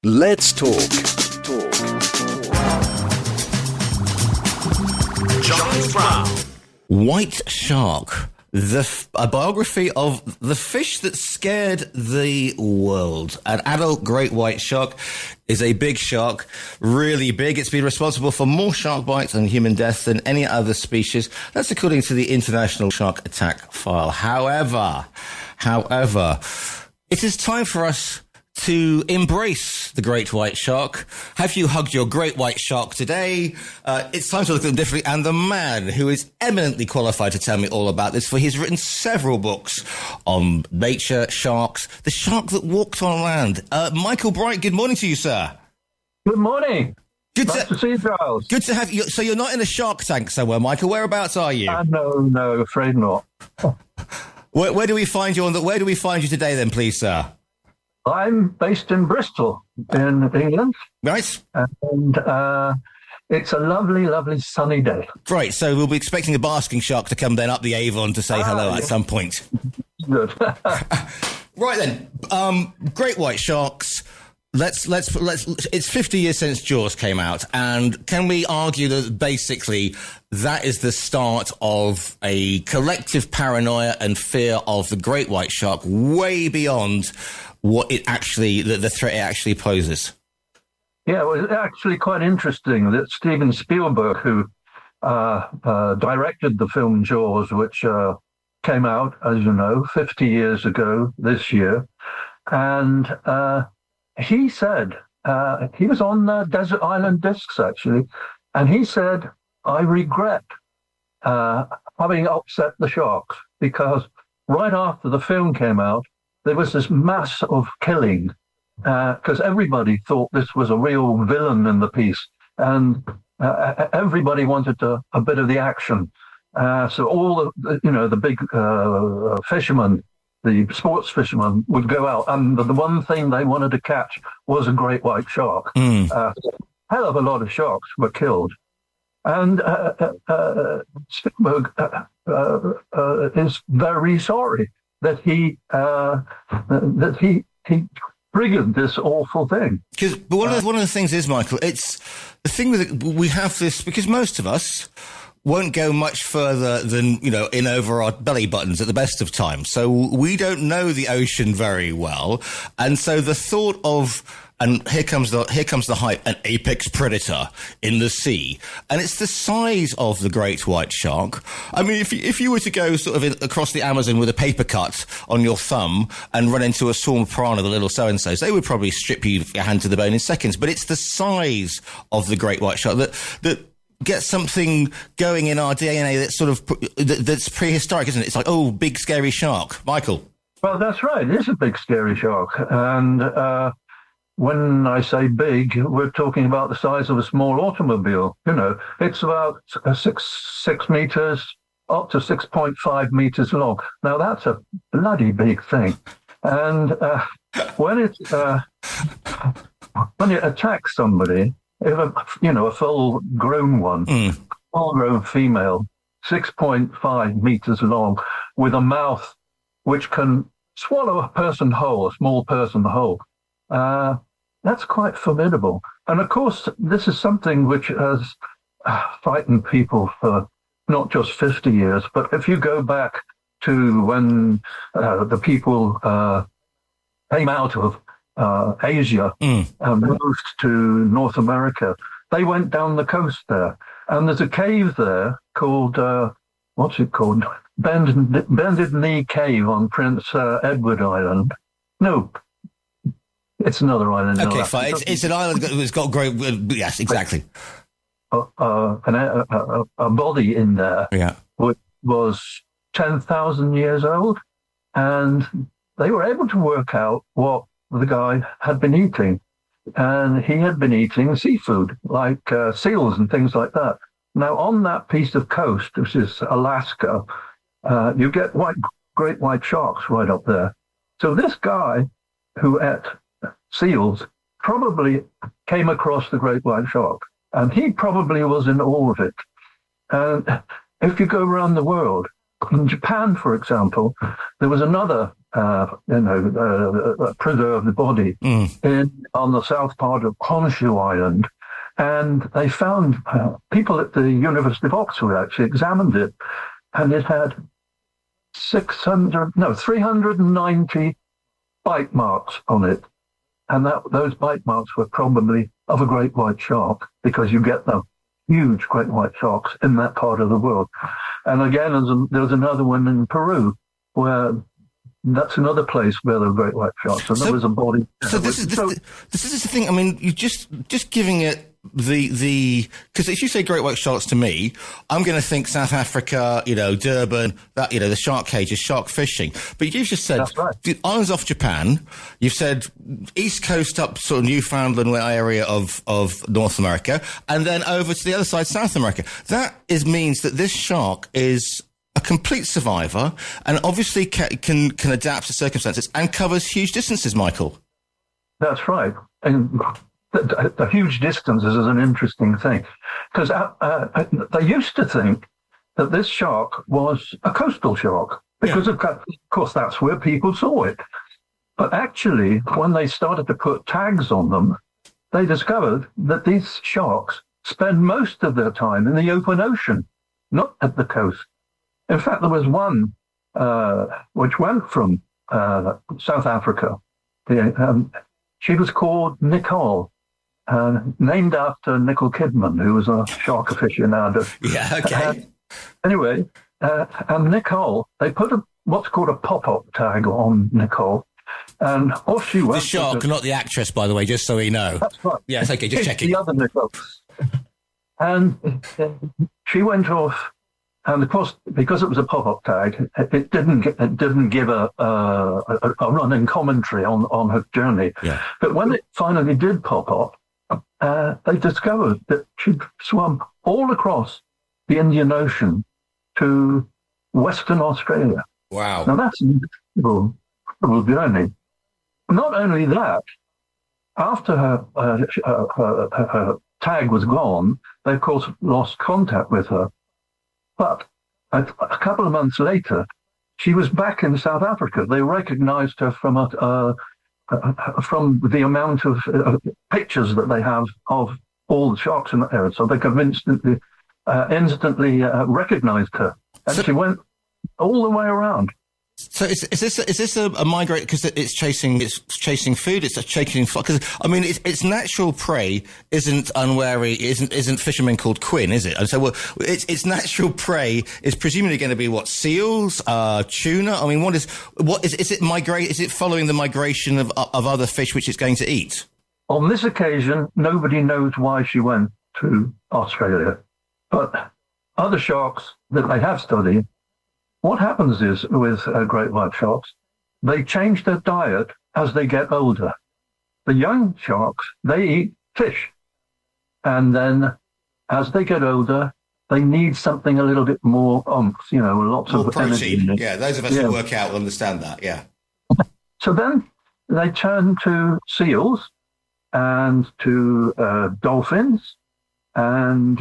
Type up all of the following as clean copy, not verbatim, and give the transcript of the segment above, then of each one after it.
Let's talk. Giles Brown. White Shark, a biography of the fish that scared the world. An adult great white shark is a big shark, really big. It's been responsible for more shark bites and human deaths than any other species. That's according to the International Shark Attack File. However, it is time for us to embrace the great white shark. Have you hugged your great white shark today? It's time to look at them differently. And the man who is eminently qualified to tell me all about this, for he's written several books on nature, sharks, the shark that walked on land. Michael Bright, good morning to you, sir. Good morning. Nice to see you, Giles. Good to have you. So you're not in a shark tank somewhere, Michael. Whereabouts are you? No, afraid not. Where do we find you where do we find you today then, please, sir? I'm based in Bristol, in England. Right. And it's a lovely, lovely sunny day. Right, so we'll be expecting a basking shark to come then up the Avon to say hello at some point. Good. Right then, great white sharks. Let's. It's 50 years since Jaws came out, and can we argue that basically that is the start of a collective paranoia and fear of the great white shark, way beyond what it actually, the threat it actually poses? Yeah, well, it's actually quite interesting that Steven Spielberg, who directed the film Jaws, which came out, as you know, 50 years ago this year, and he said, he was on Desert Island Discs, actually, and he said, I regret having upset the sharks, because right after the film came out, there was this mass of killing, because everybody thought this was a real villain in the piece, and everybody wanted a bit of the action. So all the big fishermen, the sports fishermen, would go out, and the one thing they wanted to catch was a great white shark. Hell of a lot of sharks were killed. And Spielberg is very sorry that he triggered this awful thing. But one of the things is, Michael, it's the thing with we have this, because most of us won't go much further than, in over our belly buttons at the best of times. So we don't know the ocean very well. And so the thought of, and here comes the hype, an apex predator in the sea. And it's the size of the great white shark. I mean, if you were to go sort of across the Amazon with a paper cut on your thumb and run into a swarm of piranha, the little so-and-sos, they would probably strip your hand to the bone in seconds. But it's the size of the great white shark that gets something going in our DNA that's sort of, that's prehistoric, isn't it? It's like, oh, big scary shark. Michael. Well, that's right. It is a big scary shark. And, when I say big, we're talking about the size of a small automobile. It's about 6 meters up to 6.5 meters long. Now, that's a bloody big thing. And when it attacks somebody, if a full-grown one, full-grown female, 6.5 meters long, with a mouth which can swallow a person whole, a small person whole, that's quite formidable. And of course, this is something which has frightened people for not just 50 years, but if you go back to when the people came out of Asia and moved to North America, they went down the coast there. And there's a cave there called, what's it called? Bended Knee Cave on Prince Edward Island. No, it's another island. Okay, fine. It's an island that's got great. Yes, exactly. A body in there, which was 10,000 years old, and they were able to work out what the guy had been eating, and he had been eating seafood like seals and things like that. Now, on that piece of coast, which is Alaska, you get great white sharks right up there. So this guy who ate seals probably came across the great white shark, and he probably was in awe of it. And if you go around the world, In Japan, for example, there was another, preserved body on the south part of Honshu Island, and they found people at the University of Oxford actually examined it, and it had 390 bite marks on it, and those bite marks were probably of a great white shark, because you get the huge great white sharks in that part of the world. And again, there's another one in Peru, where that's another place where there are great white sharks. And there was a body. So this is the thing. I mean, you just giving it because if you say great white sharks to me, I'm going to think South Africa, Durban, that, the shark cages, shark fishing. But you've just said the islands off Japan. You've said East Coast up sort of Newfoundland area of North America, and then over to the other side, South America. That means that this shark is a complete survivor and obviously can adapt to circumstances and covers huge distances, Michael. That's right. And the huge distances is an interesting thing, because they used to think that this shark was a coastal shark, because of course that's where people saw it. But actually, when they started to put tags on them, they discovered that these sharks spend most of their time in the open ocean, not at the coast. In fact, there was one which went from South Africa. She was called Nicole. Named after Nicole Kidman, who was a shark aficionado. Yeah, okay. Anyway, and Nicole, they put what's called a pop-up tag on Nicole, and off she went. The shark, not the actress, by the way, just so we know. That's right. Yeah, it's okay, just checking. The other Nicole. And she went off, and of course, because it was a pop-up tag, it didn't give a running commentary on her journey. Yeah. But when it finally did pop up, they discovered that she'd swum all across the Indian Ocean to Western Australia. Wow. Now, that's an incredible journey. Not only that, after her tag was gone, they, of course, lost contact with her. But a couple of months later, she was back in South Africa. They recognized her from the amount of pictures that they have of all the sharks in the area. So they could instantly recognized her. And she went all the way around. So is this a migrate, because it's chasing food, it's chasing, because I mean its natural prey isn't unwary, isn't fisherman called Quinn, is it? And so its natural prey is presumably going to be what, seals, tuna? I mean, is it following the migration of other fish which it's going to eat? On this occasion, nobody knows why she went to Australia, but other sharks that they have studied, what happens is with great white sharks, they change their diet as they get older. The young sharks, they eat fish. And then as they get older, they need something a little bit more lots more of protein. energy. Yeah, those of us who work out will understand that, yeah. So then they turn to seals and to dolphins and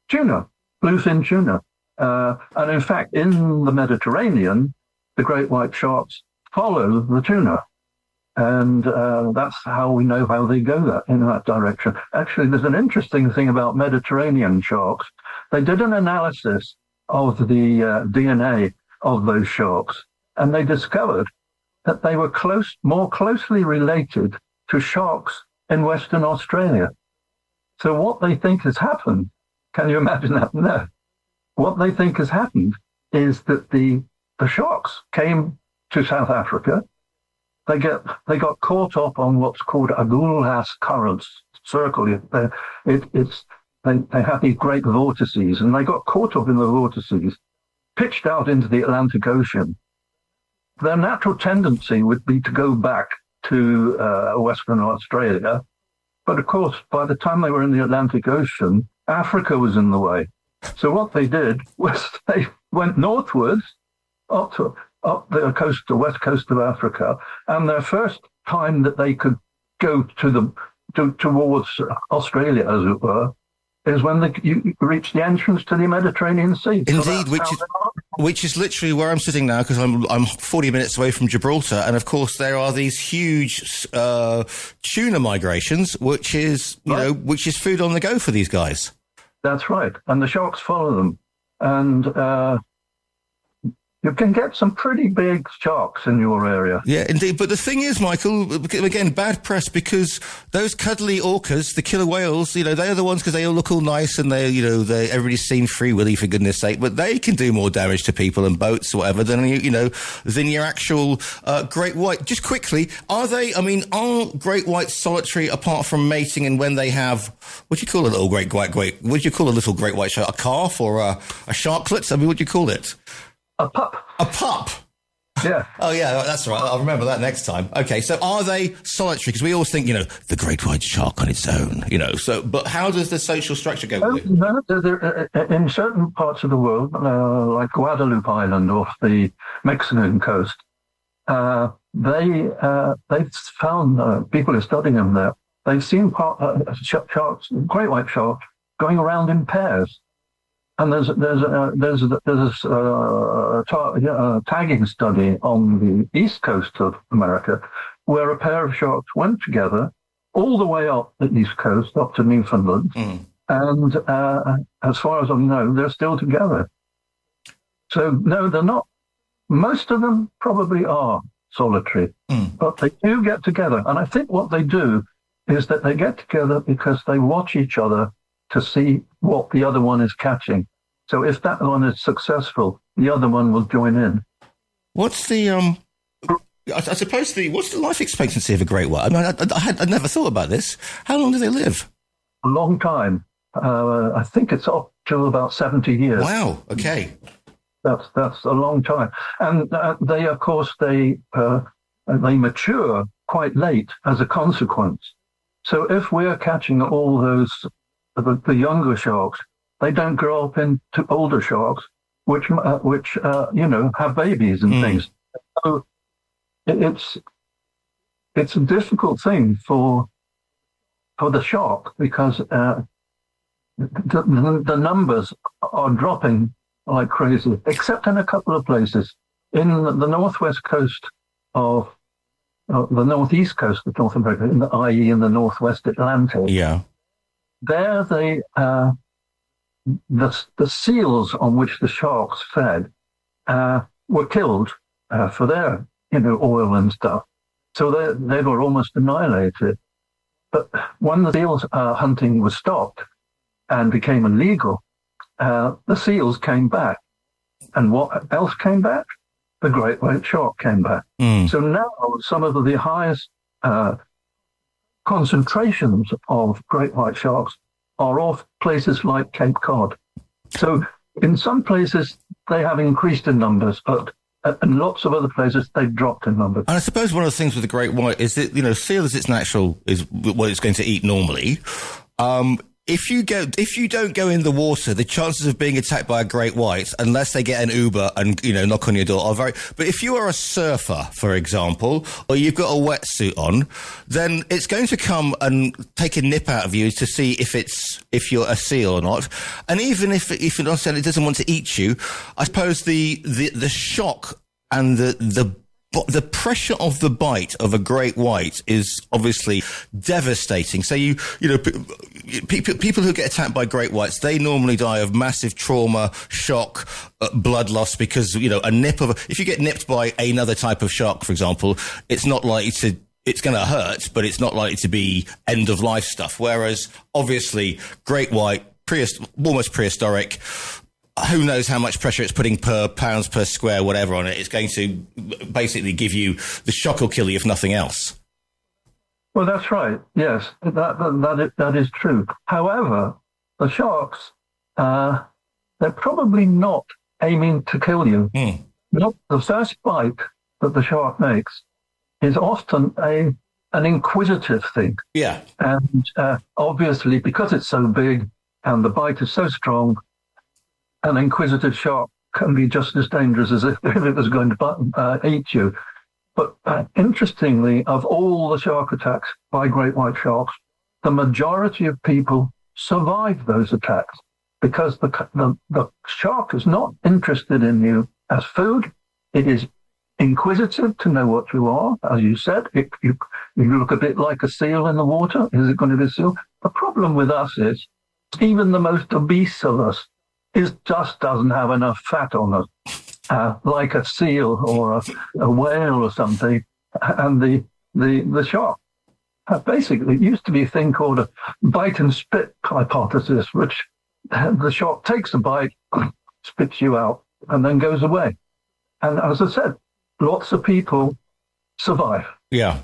tuna, bluefin tuna. And in fact, in the Mediterranean, the great white sharks follow the tuna. And that's how we know how they go in that direction. Actually, there's an interesting thing about Mediterranean sharks. They did an analysis of the DNA of those sharks, and they discovered that they were more closely related to sharks in Western Australia. So what they think has happened, can you imagine that? No. What they think has happened is that the sharks came to South Africa. They got caught up on what's called Agulhas currents circle. They have these great vortices, and they got caught up in the vortices, pitched out into the Atlantic Ocean. Their natural tendency would be to go back to Western Australia. But of course, by the time they were in the Atlantic Ocean, Africa was in the way. So what they did was they went northwards up the coast, the west coast of Africa, and their first time that they could go towards Australia, as it were, is when you reach the entrance to the Mediterranean Sea. Indeed, so which is literally where I'm sitting now because I'm 40 minutes away from Gibraltar, and of course there are these huge tuna migrations, which is which is food on the go for these guys. That's right, and the sharks follow them, and you can get some pretty big sharks in your area. Yeah, indeed. But the thing is, Michael, again, bad press because those cuddly orcas, the killer whales, they're the ones because they all look all nice and everybody's seen Free Willy for goodness sake, but they can do more damage to people and boats or whatever than your actual great white. Just quickly, are great whites solitary apart from mating and when they have, what do you call a little great white? What do you call a little great white shark? A calf or a sharklet? I mean, what do you call it? A pup. A pup? Yeah. Oh, yeah, that's right. I'll remember that next time. Okay, so are they solitary? Because we always think, the great white shark on its own, but how does the social structure go with it? No, in certain parts of the world, like Guadeloupe Island off the Mexican coast, they've found, people are studying them there, they've seen sharks, great white sharks, going around in pairs. And there's a tagging study on the east coast of America where a pair of sharks went together all the way up the east coast, up to Newfoundland. And as far as I know, they're still together. So, no, they're not. Most of them probably are solitary, but they do get together. And I think what they do is that they get together because they watch each other to see what the other one is catching. So if that one is successful, the other one will join in. What's the what's the life expectancy of a great white? I mean, I'd never thought about this. How long do they live? A long time. I think it's up to about 70 years. Wow. Okay. That's a long time. And they, of course, they mature quite late as a consequence. So if we're catching all those, the younger sharks, they don't grow up into older sharks, which have babies and things. So it's a difficult thing for the shark because the numbers are dropping like crazy, except in a couple of places. In the northwest coast of the northeast coast of North America, i.e. in the northwest Atlantic. Yeah. There they, the seals on which the sharks fed were killed for their, oil and stuff. So they were almost annihilated. But when the seals hunting was stopped and became illegal, the seals came back. And what else came back? The great white shark came back. So now some of the highest concentrations of great white sharks are off places like Cape Cod. So in some places they have increased in numbers, but in lots of other places they've dropped in numbers. And I suppose one of the things with the great white is that, seal is its natural, is what it's going to eat normally. If you don't go in the water, the chances of being attacked by a great white, unless they get an Uber and, knock on your door, are very... But if you are a surfer, for example, or you've got a wetsuit on, then it's going to come and take a nip out of you to see if you're a seal or not. And even if it doesn't want to eat you, I suppose the shock and the pressure of the bite of a great white is obviously devastating. So people who get attacked by great whites, they normally die of massive trauma, shock, blood loss because, if you get nipped by another type of shark, for example, it's not likely to, it's going to hurt, but it's not likely to be end of life stuff. Whereas obviously great white, almost prehistoric, who knows how much pressure it's putting per pounds per square, whatever on it. It's going to basically give you the shock or kill you if nothing else. Well, that's right. Yes, that is true. However, the sharks, they're probably not aiming to kill you. Not the first bite that the shark makes is often an inquisitive thing. Yeah. And obviously, because it's so big and the bite is so strong, an inquisitive shark can be just as dangerous as if it was going to eat you. But interestingly, of all the shark attacks by great white sharks, the majority of people survive those attacks. because the shark is not interested in you as food. It is inquisitive to know what you are. As you said, you look a bit like a seal in the water. Is it going to be a seal? The problem with us is even the most obese of us just doesn't have enough fat on us, like a seal or a whale or something. And the shark basically it used to be a thing called a bite and spit hypothesis, which the shark takes a bite, spits you out, and then goes away. And as I said, lots of people survive. Yeah.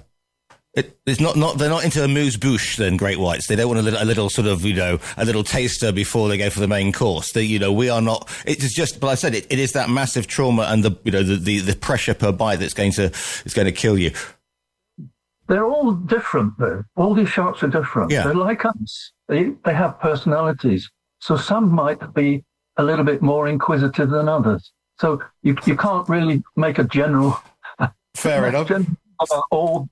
It's not they're not into amuse bouche then, great whites. They don't want a little sort of, a little taster before they go for the main course. We are not, it's just, but I said it is that massive trauma and the pressure per bite that's going to kill you. They're all different though. All these sharks are different. Yeah. They're like us. They have personalities. So some might be a little bit more inquisitive than others. So you can't really make a general. Fair enough. About all.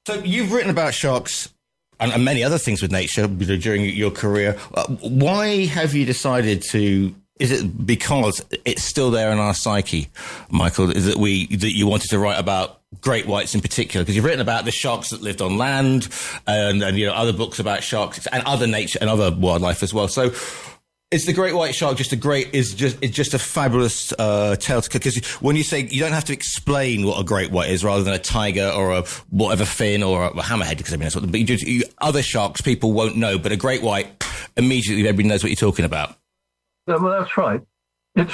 So you've written about sharks and many other things with nature during your career. Why have you decided to? Is it because it's still there in our psyche, Michael? Is that you wanted to write about great whites in particular? Because you've written about the sharks that lived on land, and other books about sharks and other nature and other wildlife as well. So, is the great white shark just a fabulous tale to? Because when you say you don't have to explain what a great white is, rather than a tiger or a whatever fin or a hammerhead, because that's what. But other sharks people won't know, but a great white immediately everybody knows what you're talking about. Well, that's right. It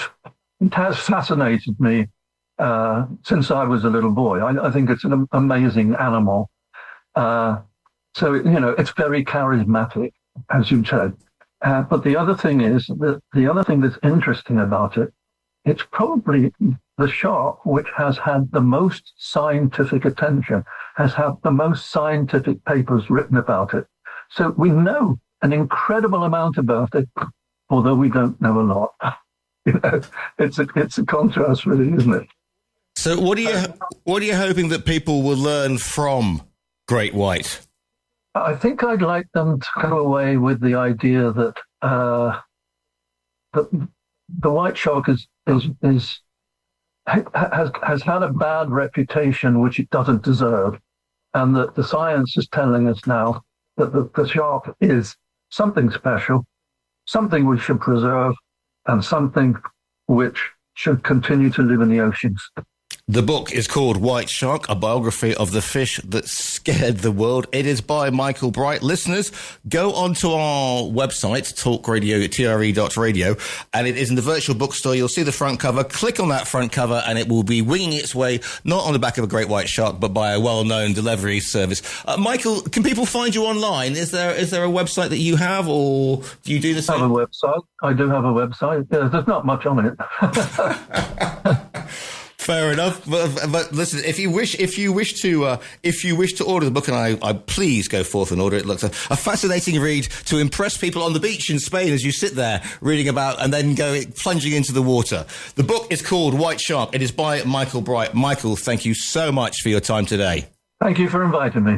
has fascinated me since I was a little boy. I think it's an amazing animal. So, it's very charismatic, as you said. But the other thing is that the other thing that's interesting about it, it's probably the shark which has had the most scientific attention, has had the most scientific papers written about it. So we know an incredible amount about it, although we don't know a lot. It's a contrast, really, isn't it? So what are you hoping that people will learn from great white? I think I'd like them to go away with the idea that that the white shark has had a bad reputation which it doesn't deserve, and that the science is telling us now that the shark is something special, something we should preserve, and something which should continue to live in the oceans. The book is called White Shark, a biography of the fish that scared the world. It is by Michael Bright. Listeners, go onto our website, TRE.radio, and it is in the virtual bookstore. You'll see the front cover. Click on that front cover, and it will be winging its way, not on the back of a great white shark, but by a well-known delivery service. Michael, can people find you online? Is there a website that you have, or do you do the same? I have a website. I do have a website. Yeah, there's not much on it. Fair enough, but listen. If you wish to order the book, and I please go forth and order it. It looks a fascinating read to impress people on the beach in Spain as you sit there reading about and then plunging into the water. The book is called White Shark. It is by Michael Bright. Michael, thank you so much for your time today. Thank you for inviting me.